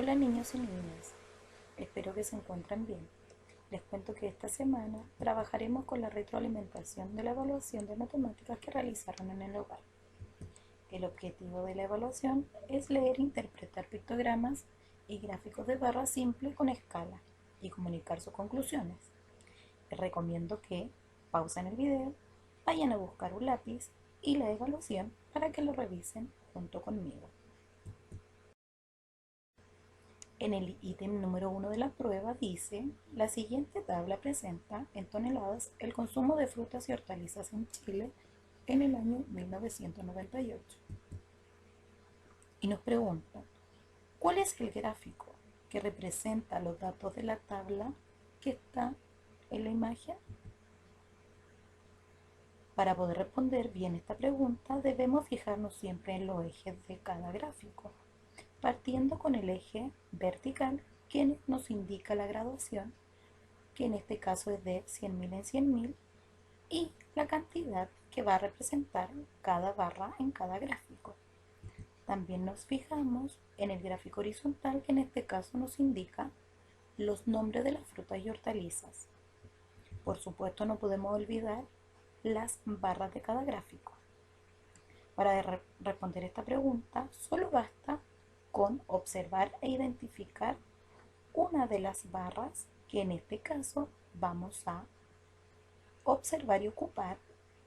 Hola niños y niñas, espero que se encuentren bien. Les cuento que esta semana trabajaremos con la retroalimentación de la evaluación de matemáticas que realizaron en el hogar. El objetivo de la evaluación es leer e interpretar pictogramas y gráficos de barra simple con escala y comunicar sus conclusiones. Les recomiendo que pausen el video, vayan a buscar un lápiz y la evaluación para que lo revisen junto conmigo. En el ítem número 1 de la prueba dice, la siguiente tabla presenta en toneladas el consumo de frutas y hortalizas en Chile en el año 1998. Y nos pregunta, ¿cuál es el gráfico que representa los datos de la tabla que está en la imagen? Para poder responder bien esta pregunta debemos fijarnos siempre en los ejes de cada gráfico, partiendo con el eje vertical que nos indica la graduación, que en este caso es de 100.000 en 100.000, y la cantidad que va a representar cada barra en cada gráfico. También nos fijamos en el gráfico horizontal, que en este caso nos indica los nombres de las frutas y hortalizas. Por supuesto, no podemos olvidar las barras de cada gráfico. Para responder esta pregunta, solo basta con observar e identificar una de las barras, que en este caso vamos a observar y ocupar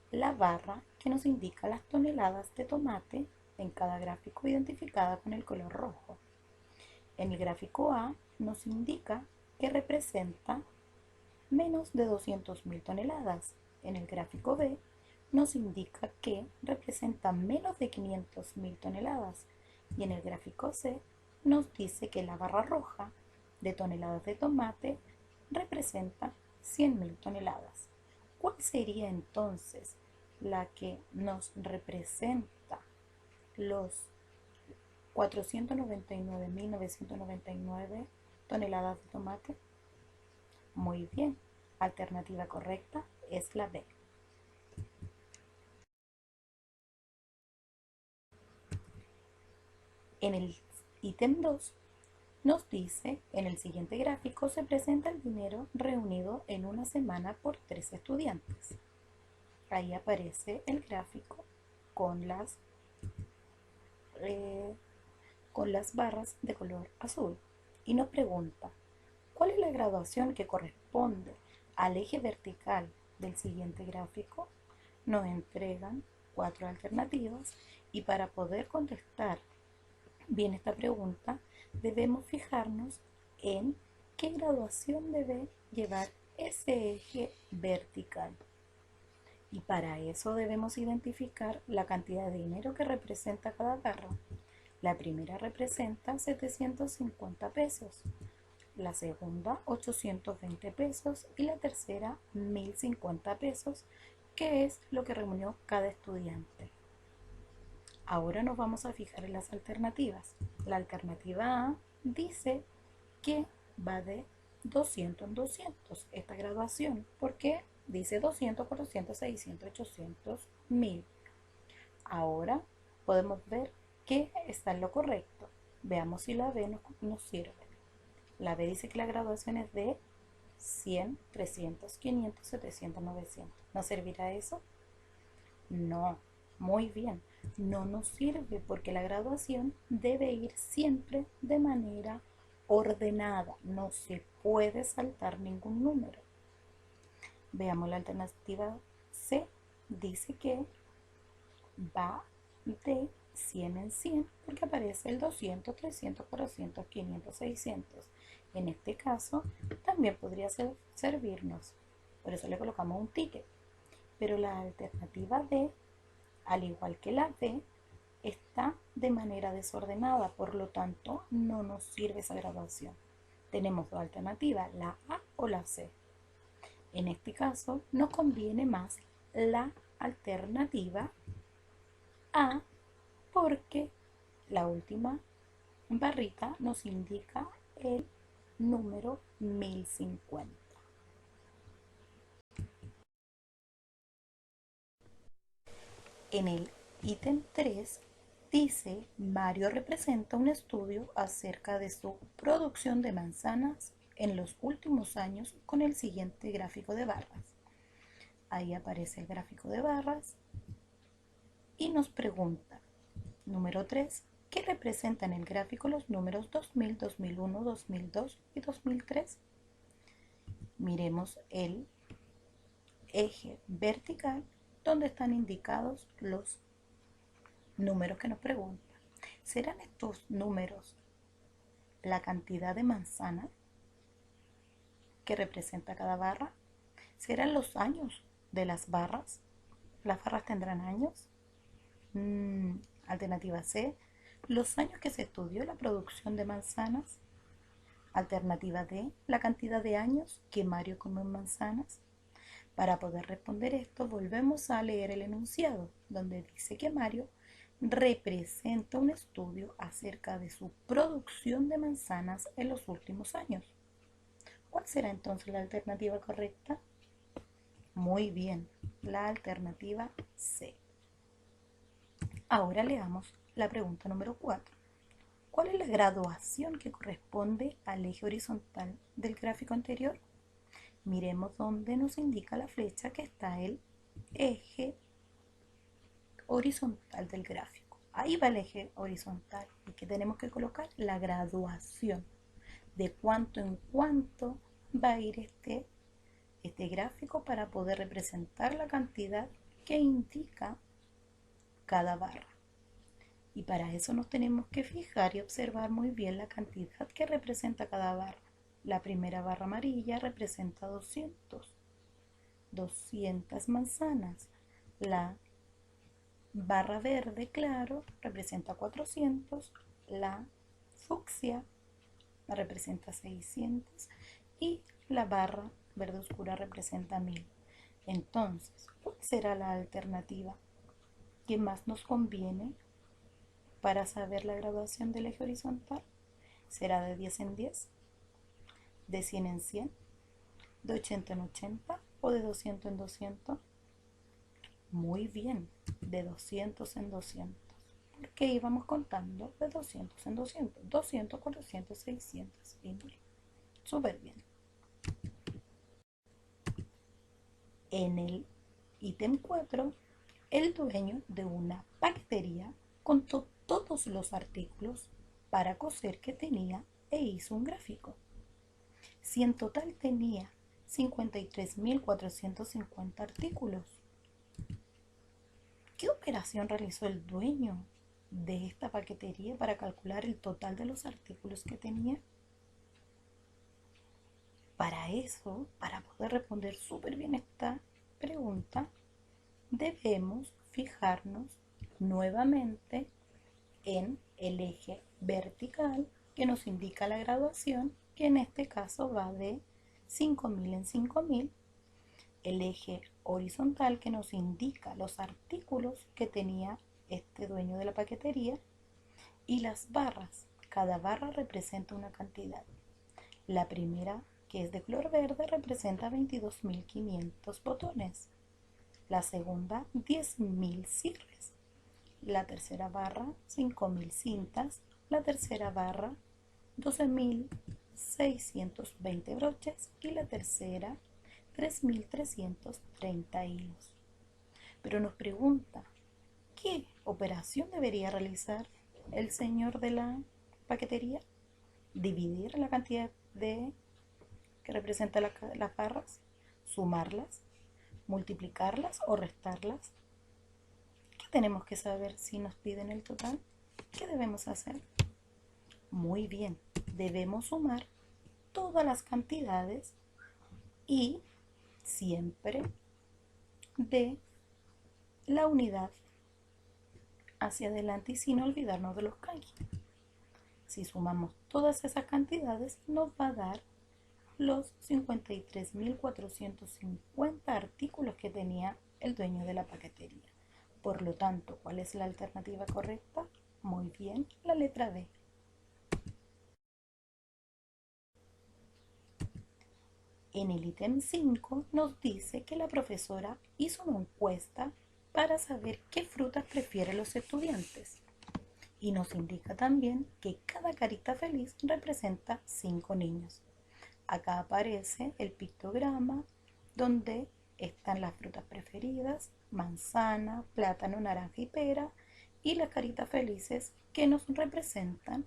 la barra que nos indica las toneladas de tomate en cada gráfico identificada con el color rojo. En el gráfico A nos indica que representa menos de 200.000 toneladas. En el gráfico B nos indica que representa menos de 500.000 toneladas. Y en el gráfico C nos dice que la barra roja de toneladas de tomate representa 100.000 toneladas. ¿Cuál sería entonces la que nos representa los 499.999 toneladas de tomate? Muy bien, alternativa correcta es la B. En el ítem 2 nos dice, en el siguiente gráfico se presenta el dinero reunido en una semana por 3 estudiantes. Ahí aparece el gráfico con las barras de color azul y nos pregunta, ¿cuál es la graduación que corresponde al eje vertical del siguiente gráfico? Nos entregan 4 alternativas y para poder contestar bien esta pregunta debemos fijarnos en qué graduación debe llevar ese eje vertical. Y para eso debemos identificar la cantidad de dinero que representa cada barra. La primera representa 750 pesos, la segunda 820 pesos y la tercera 1050 pesos, que es lo que reunió cada estudiante. Ahora nos vamos a fijar en las alternativas. La alternativa A dice que va de 200 en 200 esta graduación, porque dice 200, 400, 600, 800, 1000. Ahora podemos ver que está en lo correcto. Veamos si la B nos sirve. La B dice que la graduación es de 100, 300, 500, 700, 900. ¿Nos servirá eso? No, muy bien. No nos sirve porque la graduación debe ir siempre de manera ordenada. No se puede saltar ningún número. Veamos la alternativa C. Dice que va de 100 en 100 porque aparece el 200, 300, 400, 500, 600. En este caso también podría servirnos. Por eso le colocamos un ticket. Pero la alternativa D, al igual que la B, está de manera desordenada, por lo tanto no nos sirve esa graduación. Tenemos dos alternativas, la A o la C. En este caso nos conviene más la alternativa A, porque la última barrita nos indica el número 1050. En el ítem 3 Dice, Mario representa un estudio acerca de su producción de manzanas en los últimos años con el siguiente gráfico de barras. Ahí aparece el gráfico de barras y nos pregunta, número 3, ¿qué representan en el gráfico los números 2000, 2001, 2002 y 2003? Miremos el eje vertical donde están indicados los números que nos preguntan. ¿Serán estos números la cantidad de manzanas que representa cada barra? ¿Serán los años de las barras? ¿Las barras tendrán años? Alternativa C, los años que se estudió la producción de manzanas. Alternativa D, la cantidad de años que Mario comió manzanas. Para poder responder esto, volvemos a leer el enunciado, donde dice que Mario representa un estudio acerca de su producción de manzanas en los últimos años. ¿Cuál será entonces la alternativa correcta? Muy bien, la alternativa C. Ahora leamos la pregunta número 4. ¿Cuál es la graduación que corresponde al eje horizontal del gráfico anterior? Miremos dónde nos indica la flecha que está el eje horizontal del gráfico. Ahí va el eje horizontal y que tenemos que colocar la graduación de cuánto en cuánto va a ir este gráfico para poder representar la cantidad que indica cada barra. Y para eso nos tenemos que fijar y observar muy bien la cantidad que representa cada barra. La primera barra amarilla representa 200 manzanas. La barra verde claro representa 400. La fucsia representa 600 y la barra verde oscura representa 1000. Entonces, ¿cuál será la alternativa que más nos conviene para saber la graduación del eje horizontal? ¿Será de 10 en 10? ¿De 100 en 100? ¿De 80 en 80? ¿O de 200 en 200? Muy bien, de 200 en 200. Porque íbamos contando de 200 en 200. 200, 400, 600 y 1000. Súper bien. En el ítem 4, el dueño de una paquetería contó todos los artículos para coser que tenía e hizo un gráfico. Si en total tenía 53.450 artículos, ¿qué operación realizó el dueño de esta paquetería para calcular el total de los artículos que tenía? Para eso, para poder responder súper bien esta pregunta, debemos fijarnos nuevamente en el eje vertical que nos indica la graduación, que en este caso va de 5000 en 5000, el eje horizontal que nos indica los artículos que tenía este dueño de la paquetería y las barras. Cada barra representa una cantidad. La primera, que es de color verde, representa 22.500 botones. La segunda, 10.000 cierres. La tercera barra, 5.000 cintas. La tercera barra, 12.620 broches. Y la tercera, 3.330 hilos. Pero nos pregunta, ¿qué operación debería realizar el señor de la paquetería? Dividir la cantidad de que representa las barras, sumarlas, multiplicarlas o restarlas. ¿Qué tenemos que saber si nos piden el total? ¿Qué debemos hacer? Muy bien, debemos sumar todas las cantidades y siempre de la unidad hacia adelante y sin olvidarnos de los kanji. Si sumamos todas esas cantidades nos va a dar los 53.450 artículos que tenía el dueño de la paquetería. Por lo tanto, ¿cuál es la alternativa correcta? Muy bien, la letra D. En el ítem 5 nos dice que la profesora hizo una encuesta para saber qué frutas prefieren los estudiantes. Y nos indica también que cada carita feliz representa 5 niños. Acá aparece el pictograma donde están las frutas preferidas, manzana, plátano, naranja y pera, y las caritas felices que nos representan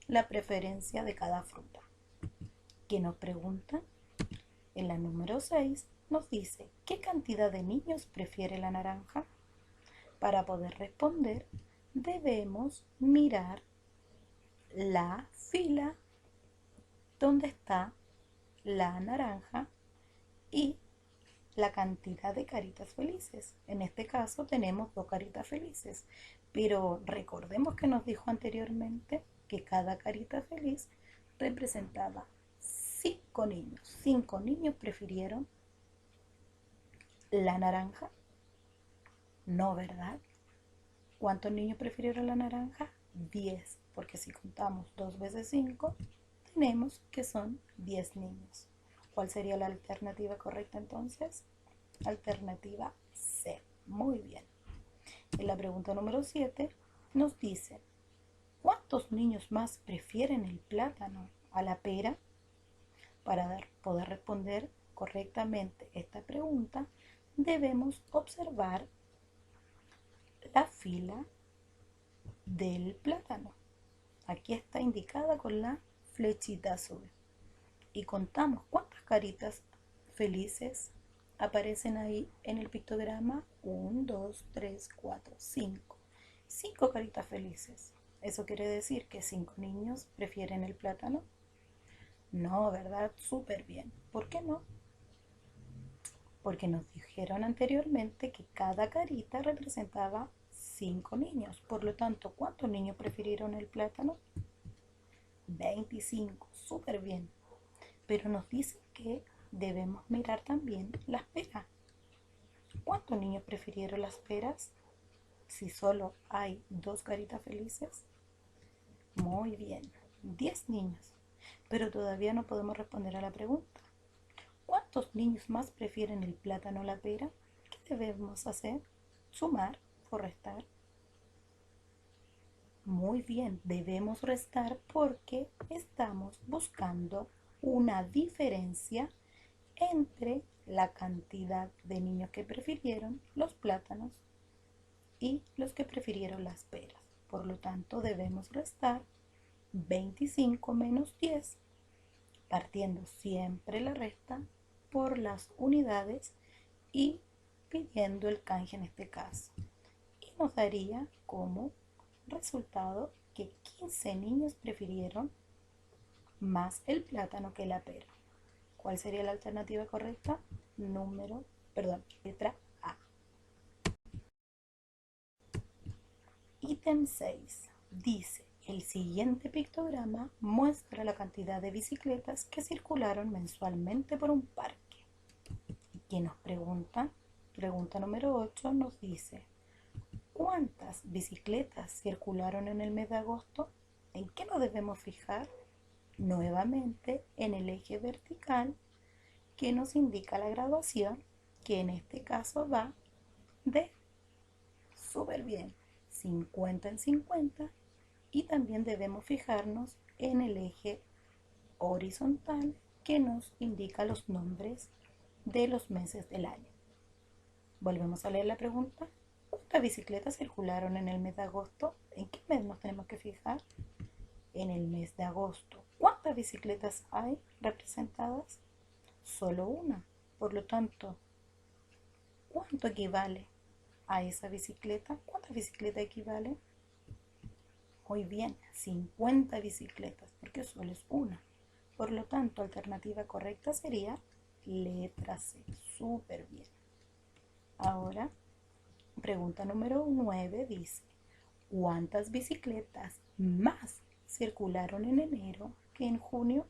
la preferencia de cada fruta. ¿Qué nos pregunta? En la número 6 nos dice, ¿qué cantidad de niños prefiere la naranja? Para poder responder, debemos mirar la fila donde está la naranja y la cantidad de caritas felices. En este caso tenemos 2 caritas felices, pero recordemos que nos dijo anteriormente que cada carita feliz representaba 5 niños. 5 niños prefirieron la naranja. No, ¿verdad? ¿Cuántos niños prefirieron la naranja? 10, porque si contamos 2 veces 5, tenemos que son 10 niños. ¿Cuál sería la alternativa correcta entonces? Alternativa C. Muy bien. En la pregunta número 7 nos dice, ¿cuántos niños más prefieren el plátano a la pera? Para poder responder correctamente esta pregunta, debemos observar la fila del plátano. Aquí está indicada con la flechita azul. Y contamos cuántas caritas felices aparecen ahí en el pictograma. 1, 2, 3, 4, 5. 5 caritas felices. ¿Eso quiere decir que 5 niños prefieren el plátano? No, ¿verdad? Súper bien. ¿Por qué no? Porque nos dijeron anteriormente que cada carita representaba 5 niños. Por lo tanto, ¿cuántos niños prefirieron el plátano? 25. Súper bien. Pero nos dice que debemos mirar también las peras. ¿Cuántos niños prefirieron las peras? Si solo hay 2 caritas felices. Muy bien, 10 niños. Pero todavía no podemos responder a la pregunta. ¿Cuántos niños más prefieren el plátano a la pera? ¿Qué debemos hacer? ¿Sumar o restar? Muy bien, debemos restar porque estamos buscando una diferencia entre la cantidad de niños que prefirieron los plátanos y los que prefirieron las peras. Por lo tanto, debemos restar 25 menos 10, partiendo siempre la resta por las unidades y pidiendo el canje en este caso. Y nos daría como resultado que 15 niños prefirieron más el plátano que la pera. ¿Cuál sería la alternativa correcta? Letra A. Ítem 6 dice, el siguiente pictograma muestra la cantidad de bicicletas que circularon mensualmente por un parque. ¿Y qué nos pregunta? Pregunta número 8 nos dice, ¿cuántas bicicletas circularon en el mes de agosto? ¿En qué nos debemos fijar? Nuevamente en el eje vertical que nos indica la graduación, que en este caso va de súper bien 50 en 50, y también debemos fijarnos en el eje horizontal que nos indica los nombres de los meses del año. Volvemos a leer la pregunta. ¿Cuántas bicicletas circularon en el mes de agosto? ¿En qué mes nos tenemos que fijar? En el mes de agosto. ¿Cuántas bicicletas hay representadas? Solo una. Por lo tanto, ¿cuánto equivale a esa bicicleta? ¿Cuántas bicicletas equivale? Muy bien, 50 bicicletas, porque solo es una. Por lo tanto, alternativa correcta sería letra C. Súper bien. Ahora, pregunta número 9 dice, ¿cuántas bicicletas más circularon en enero que en junio?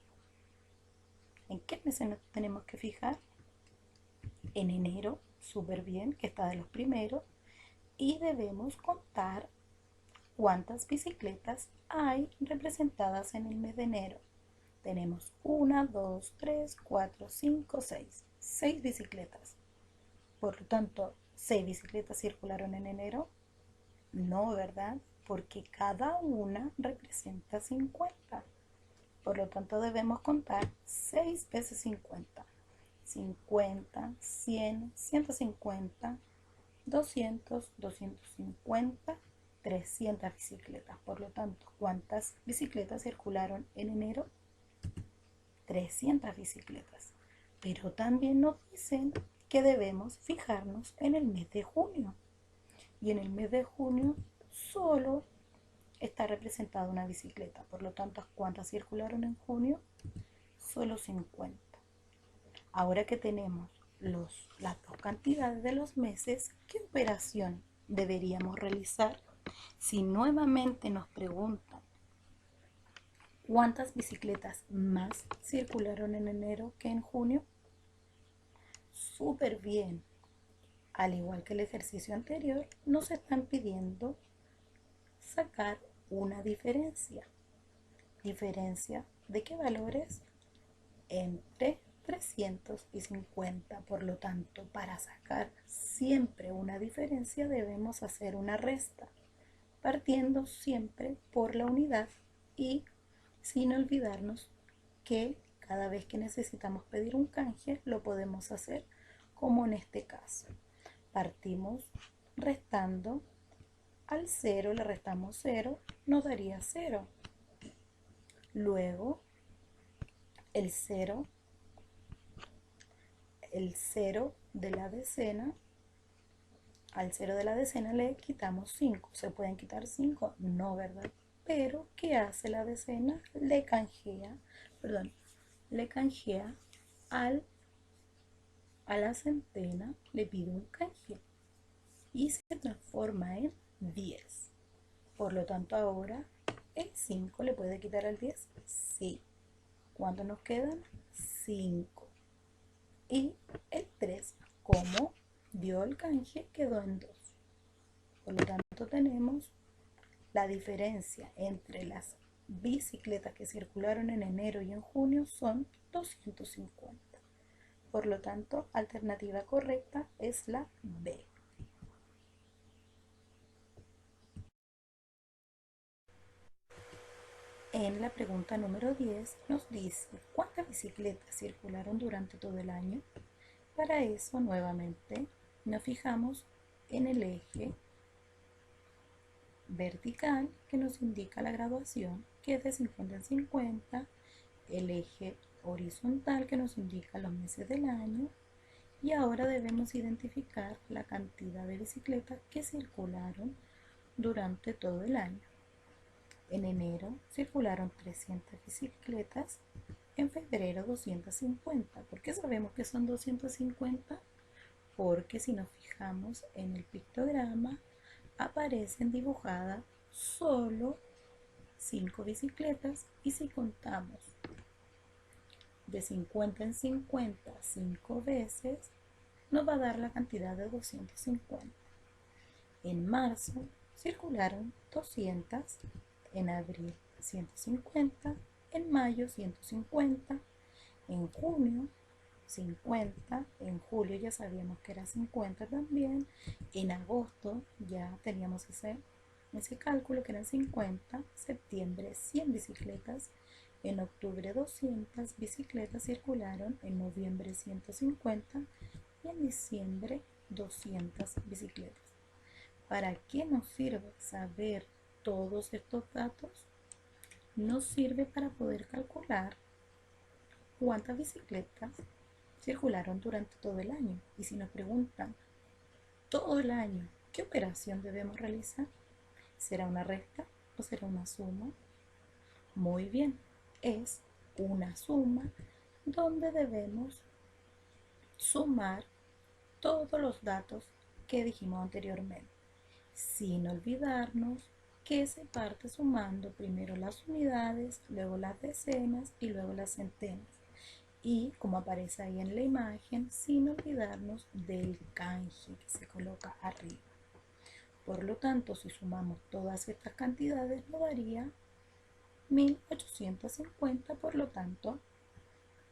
¿En qué meses nos tenemos que fijar? En enero, súper bien, que está de los primeros, y debemos contar cuántas bicicletas hay representadas en el mes de enero. Tenemos 1, 2, 3, 4, 5, 6. 6 bicicletas. Por lo tanto, ¿6 bicicletas circularon en enero? No, ¿verdad? porque cada una representa 50. Por lo tanto, debemos contar 6 veces 50. 50, 100, 150, 200, 250, 300 bicicletas. Por lo tanto, ¿cuántas bicicletas circularon en enero? 300 bicicletas. Pero también nos dicen que debemos fijarnos en el mes de junio. Y en el mes de junio solo está representada una bicicleta. Por lo tanto, ¿cuántas circularon en junio? Solo 50. Ahora que tenemos las dos cantidades de los meses, ¿qué operación deberíamos realizar? Si nuevamente nos preguntan ¿cuántas bicicletas más circularon en enero que en junio? Súper bien. Al igual que el ejercicio anterior, nos están pidiendo sacar una diferencia. ¿Diferencia de qué valores? Entre 350. Por lo tanto, para sacar siempre una diferencia debemos hacer una resta, partiendo siempre por la unidad y sin olvidarnos que cada vez que necesitamos pedir un canje lo podemos hacer como en este caso. Partimos restando, al 0 le restamos 0, nos daría 0. Luego el 0 de la decena, al 0 de la decena le quitamos 5. ¿Se pueden quitar 5? No, ¿verdad? Pero ¿qué hace la decena? Le canjea a la centena, le pide un canje y se transforma en 10. Por lo tanto, ahora el 5 le puede quitar al 10. Sí. ¿Cuánto nos quedan? 5. Y el 3, como dio el canje, quedó en 2. Por lo tanto, tenemos la diferencia entre las bicicletas que circularon en enero y en junio son 250. Por lo tanto, alternativa correcta es la B. En la pregunta número 10 nos dice ¿cuántas bicicletas circularon durante todo el año? Para eso, nuevamente, nos fijamos en el eje vertical que nos indica la graduación, que es de 50 en 50, el eje horizontal que nos indica los meses del año, y ahora debemos identificar la cantidad de bicicletas que circularon durante todo el año. En enero circularon 300 bicicletas, en febrero 250. ¿Por qué sabemos que son 250? Porque si nos fijamos en el pictograma, aparecen dibujadas solo 5 bicicletas, y si contamos de 50 en 50 5 veces, nos va a dar la cantidad de 250. En marzo circularon 200, en abril 150, en mayo 150, en junio 50, en julio ya sabíamos que era 50 también, en agosto ya teníamos ese cálculo que eran 50, septiembre 100 bicicletas, en octubre 200 bicicletas circularon, en noviembre 150 y en diciembre 200 bicicletas. ¿Para qué nos sirve saber todos estos datos? Nos sirve para poder calcular cuántas bicicletas circularon durante todo el año. Y si nos preguntan todo el año, ¿qué operación debemos realizar? ¿Será una resta o será una suma? Muy bien, es una suma donde debemos sumar todos los datos que dijimos anteriormente, sin olvidarnos que se parte sumando primero las unidades, luego las decenas y luego las centenas. Y como aparece ahí en la imagen, sin olvidarnos del canje que se coloca arriba. Por lo tanto, si sumamos todas estas cantidades, nos daría 1850. Por lo tanto,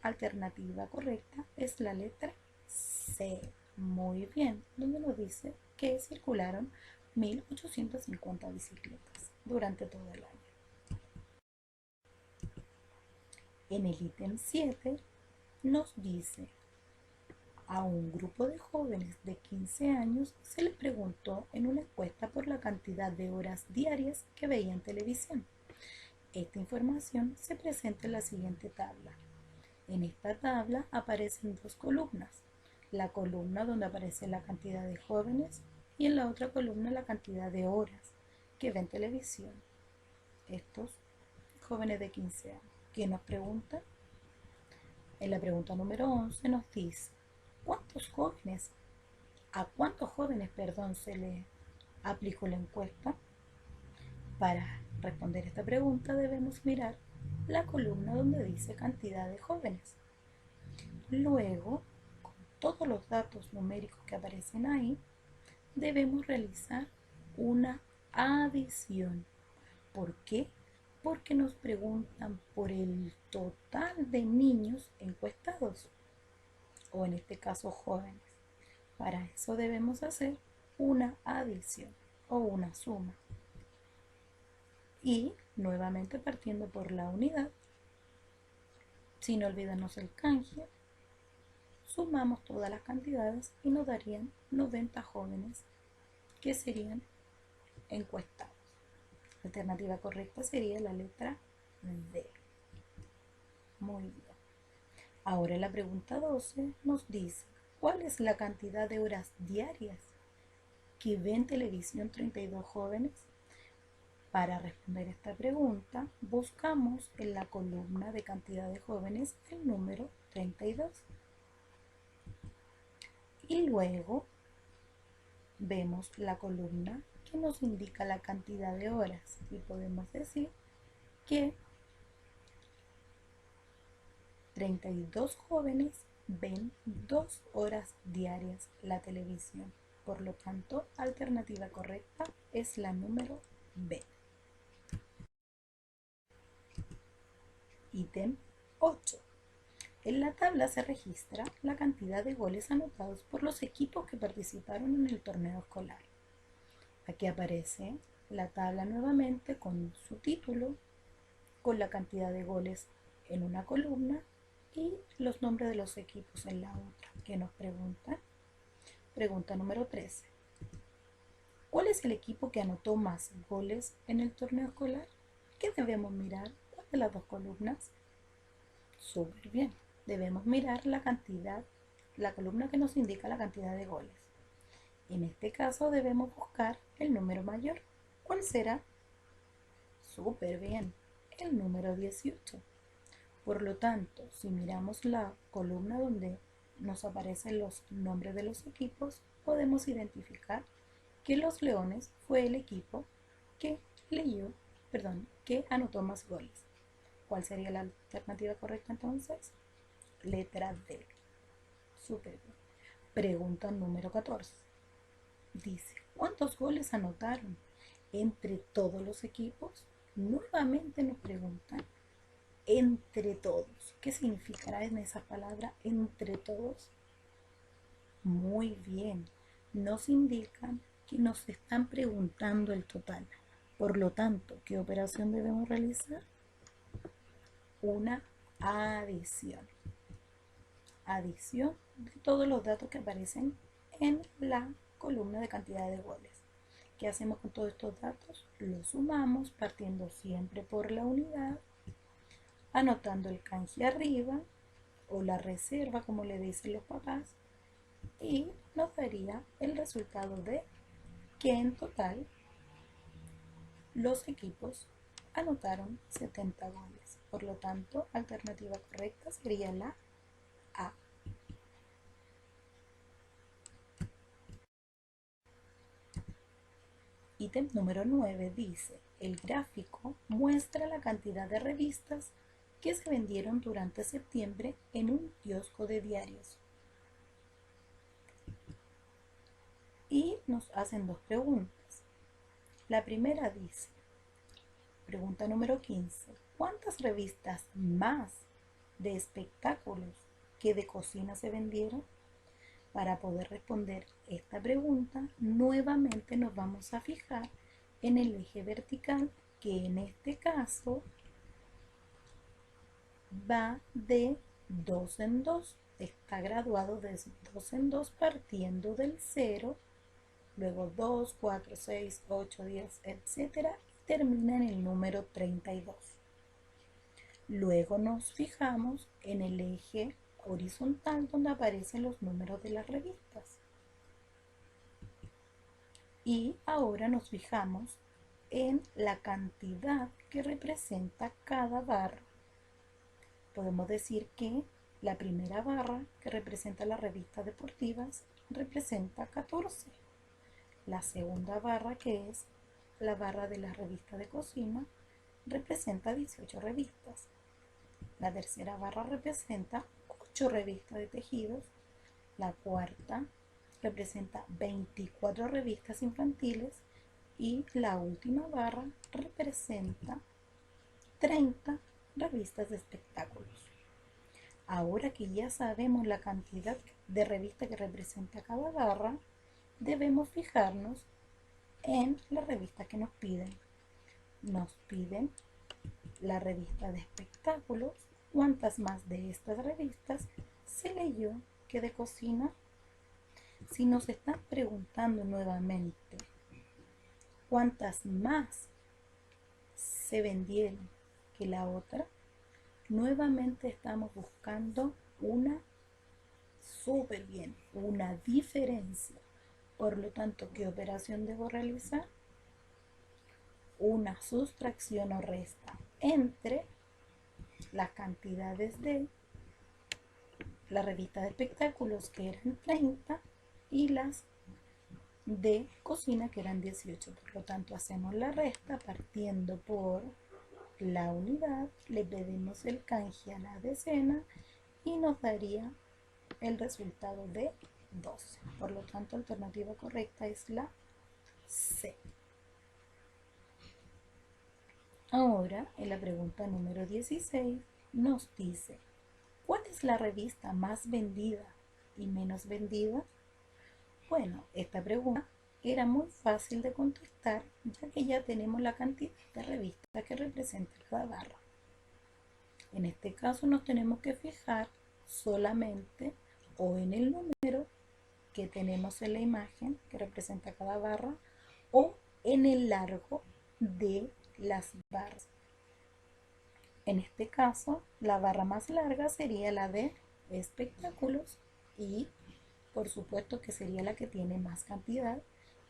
alternativa correcta es la letra C. Muy bien, donde nos dice que circularon 1850 bicicletas. durante todo el año. En el ítem 7 nos dice: a un grupo de jóvenes de 15 años se les preguntó en una encuesta por la cantidad de horas diarias que veían televisión. Esta información se presenta en la siguiente tabla. En esta tabla aparecen dos columnas: la columna donde aparece la cantidad de jóvenes y en la otra columna la cantidad de horas que ven televisión. Estos jóvenes de 15 años. ¿Qué nos preguntan? En la pregunta número 11 nos dice: ¿a cuántos jóvenes, se le aplicó la encuesta? Para responder esta pregunta debemos mirar la columna donde dice cantidad de jóvenes. Luego, con todos los datos numéricos que aparecen ahí, debemos realizar una adición. ¿Por qué? Porque nos preguntan por el total de niños encuestados, o en este caso jóvenes. Para eso debemos hacer una adición o una suma. Y nuevamente partiendo por la unidad, sin olvidarnos el canje, sumamos todas las cantidades y nos darían 90 jóvenes que serían encuestados. La alternativa correcta sería la letra D. Muy bien. Ahora la pregunta 12 nos dice: ¿cuál es la cantidad de horas diarias que ven televisión 32 jóvenes? Para responder esta pregunta, buscamos en la columna de cantidad de jóvenes el número 32. Y luego vemos la columna que nos indica la cantidad de horas. Y podemos decir que 32 jóvenes ven 2 horas diarias la televisión. Por lo tanto, alternativa correcta es la número B. Ítem 8. En la tabla se registra la cantidad de goles anotados por los equipos que participaron en el torneo escolar. Aquí aparece la tabla nuevamente con su título, con la cantidad de goles en una columna y los nombres de los equipos en la otra. ¿Qué nos pregunta? Pregunta número 13. ¿Cuál es el equipo que anotó más goles en el torneo escolar? ¿Qué debemos mirar? ¿Cuál de las dos columnas? Súper bien. Debemos mirar la cantidad, la columna que nos indica la cantidad de goles. En este caso debemos buscar el número mayor. ¿Cuál será? Súper bien. El número 18. Por lo tanto, si miramos la columna donde nos aparecen los nombres de los equipos, podemos identificar que los Leones fue el equipo que que anotó más goles. ¿Cuál sería la alternativa correcta entonces? Letra D. Súper bien. Pregunta número 14. Dice: ¿cuántos goles anotaron entre todos los equipos? Nuevamente nos preguntan entre todos. ¿Qué significará en esa palabra entre todos? Muy bien. Nos indican que nos están preguntando el total. Por lo tanto, ¿qué operación debemos realizar? Una adición. Adición de todos los datos que aparecen en la columna de cantidad de goles. ¿Qué hacemos con todos estos datos? Los sumamos partiendo siempre por la unidad, anotando el canje arriba o la reserva, como le dicen los papás, y nos daría el resultado de que en total los equipos anotaron 70 goles. Por lo tanto, alternativa correcta sería la A. Ítem número 9 dice: el gráfico muestra la cantidad de revistas que se vendieron durante septiembre en un kiosco de diarios. Y nos hacen dos preguntas. La primera dice, pregunta número 15: ¿cuántas revistas más de espectáculos que de cocina se vendieron? Para poder responder esta pregunta, nuevamente nos vamos a fijar en el eje vertical, que en este caso va de 2 en 2. Está graduado de 2 en 2 partiendo del 0, luego 2, 4, 6, 8, 10, etcétera, y termina en el número 32. Luego nos fijamos en el eje horizontal donde aparecen los números de las revistas. Y ahora nos fijamos en la cantidad que representa cada barra. Podemos decir que la primera barra, que representa las revistas deportivas, representa 14. La segunda barra, que es la barra de la revista de cocina, representa 18 revistas. La tercera barra representa 8 revistas de tejidos. La cuarta representa 24 revistas infantiles. Y la última barra representa 30 revistas de espectáculos. Ahora que ya sabemos la cantidad de revistas que representa cada barra, debemos fijarnos en la revista que nos piden. Nos piden la revista de espectáculos. ¿Cuántas más de estas revistas se leyó que de cocina? Si nos están preguntando nuevamente cuántas más se vendieron que la otra, nuevamente estamos buscando una una diferencia. Por lo tanto, ¿qué operación debo realizar? Una sustracción o resta entre las cantidades de la revista de espectáculos, que eran 30, y las de cocina, que eran 18. Por lo tanto, hacemos la resta partiendo por la unidad, le pedimos el canje a la decena y nos daría el resultado de 12. Por lo tanto, la alternativa correcta es la C. Ahora, en la pregunta número 16, nos dice: ¿cuál es la revista más vendida y menos vendida? Bueno, esta pregunta era muy fácil de contestar, ya que ya tenemos la cantidad de revistas que representa cada barra. En este caso nos tenemos que fijar solamente o en el número que tenemos en la imagen que representa cada barra, o en el largo de las barras. En este caso, la barra más larga sería la de espectáculos y por supuesto que sería la que tiene más cantidad,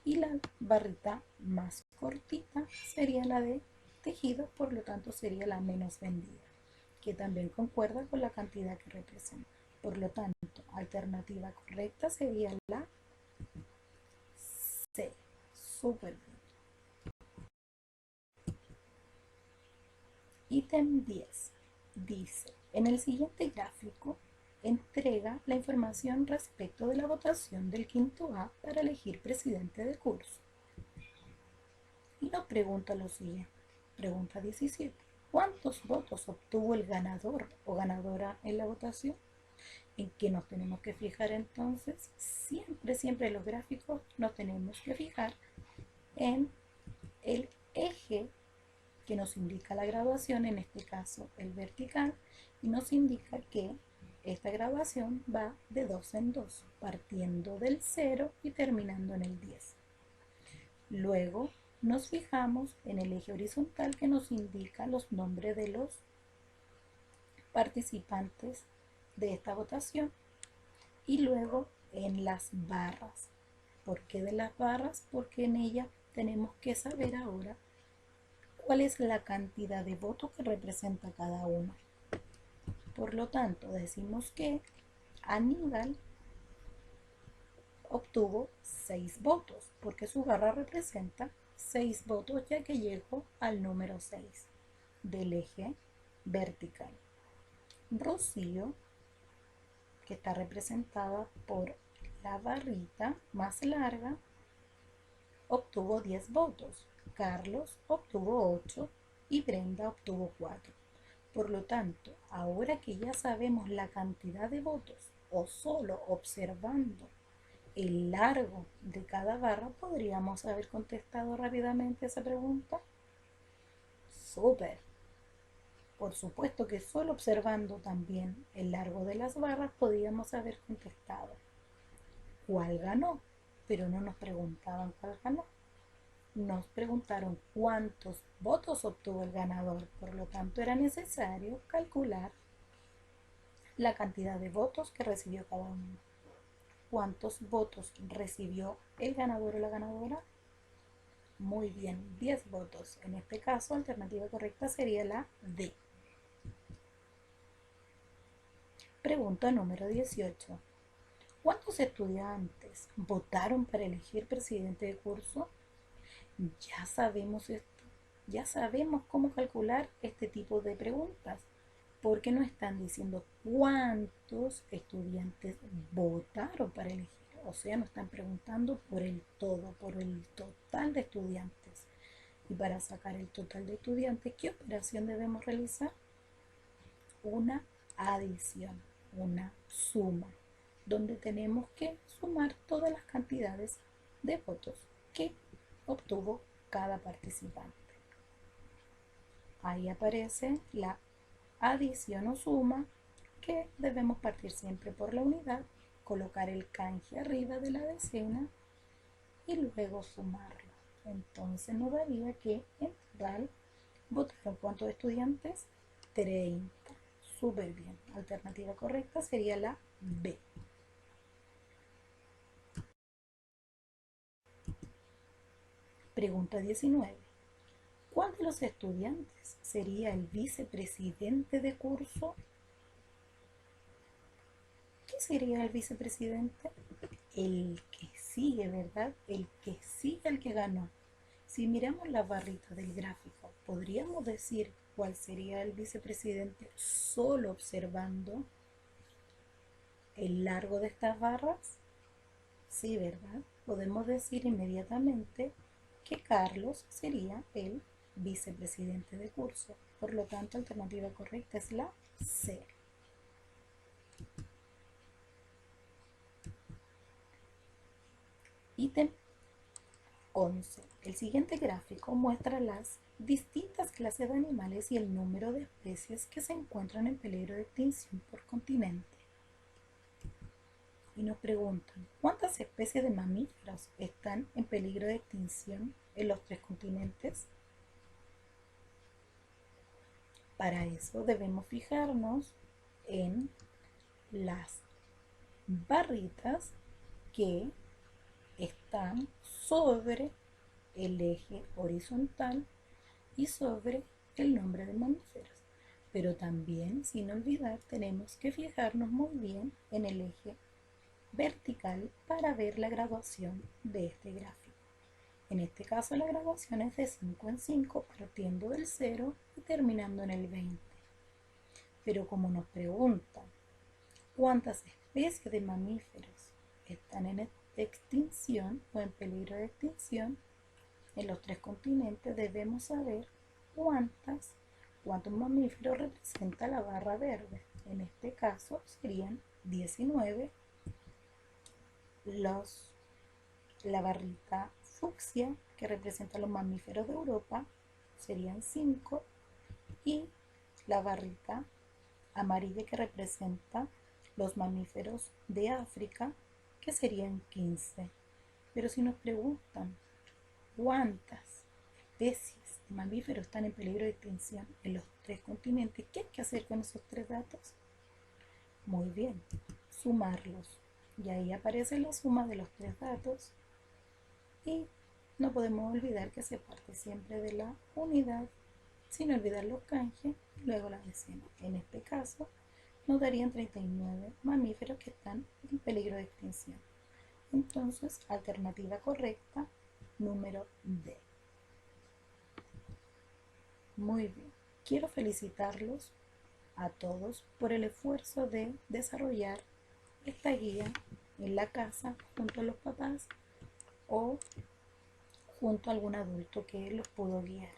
y la barrita más cortita sería la de tejido, por lo tanto sería la menos vendida, que también concuerda con la cantidad que representa. Por lo tanto, alternativa correcta sería la C. Súper bien. Ítem 10 dice: en el siguiente gráfico entrega la información respecto de la votación del quinto A para elegir presidente de curso. Y nos pregunta lo siguiente. Pregunta 17. ¿Cuántos votos obtuvo el ganador o ganadora en la votación? ¿En qué nos tenemos que fijar entonces? Siempre en los gráficos nos tenemos que fijar en el eje que nos indica la graduación, en este caso el vertical, y nos indica que esta graduación va de 2 en 2, partiendo del 0 y terminando en el 10. Luego nos fijamos en el eje horizontal, que nos indica los nombres de los participantes de esta votación, y luego en las barras. ¿Por qué de las barras? Porque en ellas tenemos que saber ahora cuál es la cantidad de votos que representa cada uno. Por lo tanto, decimos que Aníbal obtuvo 6 votos, porque su barra representa 6 votos, ya que llegó al número 6 del eje vertical. Rocío, que está representada por la barrita más larga, obtuvo 10 votos. Carlos obtuvo 8 y Brenda obtuvo 4. Por lo tanto, ahora que ya sabemos la cantidad de votos, o solo observando el largo de cada barra, ¿podríamos haber contestado rápidamente esa pregunta? Súper. Por supuesto que solo observando también el largo de las barras podíamos haber contestado cuál ganó, pero no nos preguntaban cuál ganó. Nos preguntaron cuántos votos obtuvo el ganador, por lo tanto era necesario calcular la cantidad de votos que recibió cada uno. ¿Cuántos votos recibió el ganador o la ganadora? Muy bien, 10 votos. En este caso, la alternativa correcta sería la D. Pregunta número 18. ¿Cuántos estudiantes votaron para elegir presidente de curso? Ya sabemos esto, ya sabemos cómo calcular este tipo de preguntas, porque nos están diciendo cuántos estudiantes votaron para elegir. O sea, nos están preguntando por el todo, por el total de estudiantes. Y para sacar el total de estudiantes, ¿qué operación debemos realizar? Una adición, una suma, donde tenemos que sumar todas las cantidades de votos que obtuvo cada participante. Ahí aparece la adición o suma, que debemos partir siempre por la unidad, colocar el canje arriba de la decena y luego sumarlo. Entonces nos daría que en total votaron ¿cuántos estudiantes? 30. Súper bien. Alternativa correcta sería la B. Pregunta 19. ¿Cuál de los estudiantes sería el vicepresidente de curso? ¿Qué sería el vicepresidente? El que sigue, ¿verdad? El que sigue al que ganó. Si miramos la barrita del gráfico, ¿podríamos decir cuál sería el vicepresidente solo observando el largo de estas barras? Sí, ¿verdad? Podemos decir inmediatamente que Carlos sería el vicepresidente de curso. Por lo tanto, la alternativa correcta es la C. Ítem 11. El siguiente gráfico muestra las distintas clases de animales y el número de especies que se encuentran en peligro de extinción por continente. Y nos preguntan, ¿cuántas especies de mamíferos están en peligro de extinción en los 3 continentes? Para eso debemos fijarnos en las barritas que están sobre el eje horizontal y sobre el nombre de mamíferos. Pero también, sin olvidar, tenemos que fijarnos muy bien en el eje vertical para ver la graduación de este gráfico. En este caso la graduación es de 5 en 5, partiendo del 0 y terminando en el 20. Pero como nos preguntan cuántas especies de mamíferos están en extinción o en peligro de extinción en los 3 continentes, debemos saber cuántos mamíferos representa la barra verde. En este caso serían 19. La barrita fucsia, que representa los mamíferos de Europa, serían 5, y la barrita amarilla, que representa los mamíferos de África, que serían 15. Pero si nos preguntan cuántas especies de mamíferos están en peligro de extinción en los 3 continentes, ¿qué hay que hacer con esos 3 datos? Muy bien, sumarlos. Y ahí aparece la suma de los 3 datos. Y no podemos olvidar que se parte siempre de la unidad, sin olvidar los canjes y luego la decena. En este caso, nos darían 39 mamíferos que están en peligro de extinción. Entonces, alternativa correcta, número D. Muy bien. Quiero felicitarlos a todos por el esfuerzo de desarrollar esta guía en la casa junto a los papás o junto a algún adulto que los pudo guiar.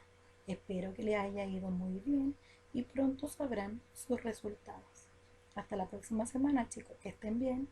Espero que les haya ido muy bien y pronto sabrán sus resultados. Hasta la próxima semana, chicos, que estén bien.